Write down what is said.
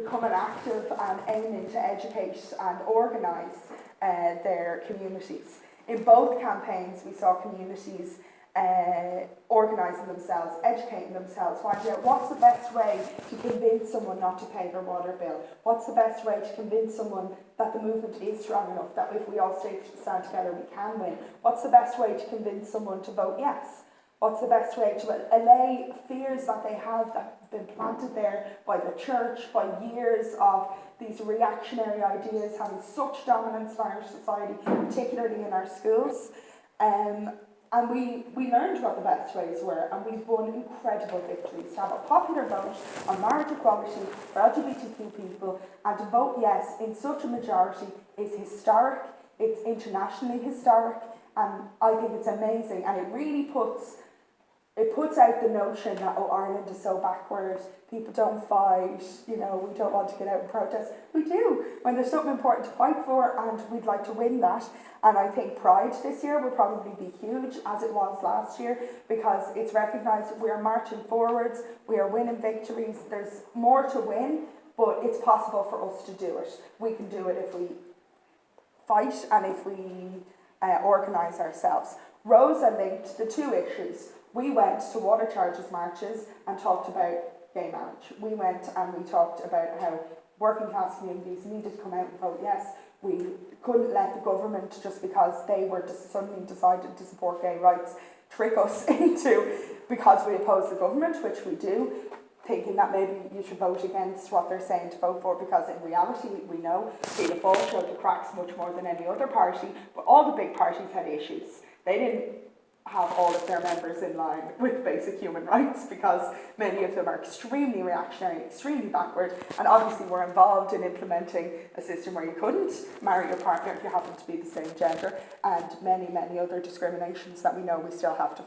becoming active and aiming to educate and organise their communities. In both campaigns, we saw communities organising themselves, educating themselves, finding out what's the best way to convince someone not to pay their water bill, what's the best way to convince someone that the movement is strong enough, that if we all stand together we can win, what's the best way to convince someone to vote yes, what's the best way to allay fears that they have that have been planted there by the church, by years of these reactionary ideas having such dominance in our society, particularly in our schools. And we learned what the best ways were, and we've won incredible victories. To have a popular vote on marriage equality for LGBTQ people and to vote yes in such a majority is historic, it's internationally historic, and I think it's amazing, and it really puts out the notion that, oh, Ireland is so backward, people don't fight, we don't want to get out and protest. We do, when there's something important to fight for, and we'd like to win that. And I think Pride this year will probably be huge, as it was last year, because it's recognised we are marching forwards, we are winning victories, there's more to win, but it's possible for us to do it. We can do it if we fight and if we organise ourselves. Rosa linked the two issues. We went to water charges marches and talked about gay marriage. We went and we talked about how working class communities needed to come out and vote yes. We couldn't let the government, just because they were suddenly decided to support gay rights, trick us into, because we oppose the government, which we do, thinking that maybe you should vote against what they're saying to vote for, because in reality we know Fianna Fáil showed the cracks much more than any other party, but all the big parties had issues. They didn't have all of their members in line with basic human rights, because many of them are extremely reactionary, extremely backward, and obviously were involved in implementing a system where you couldn't marry your partner if you happened to be the same gender, and many, many other discriminations that we know we still have to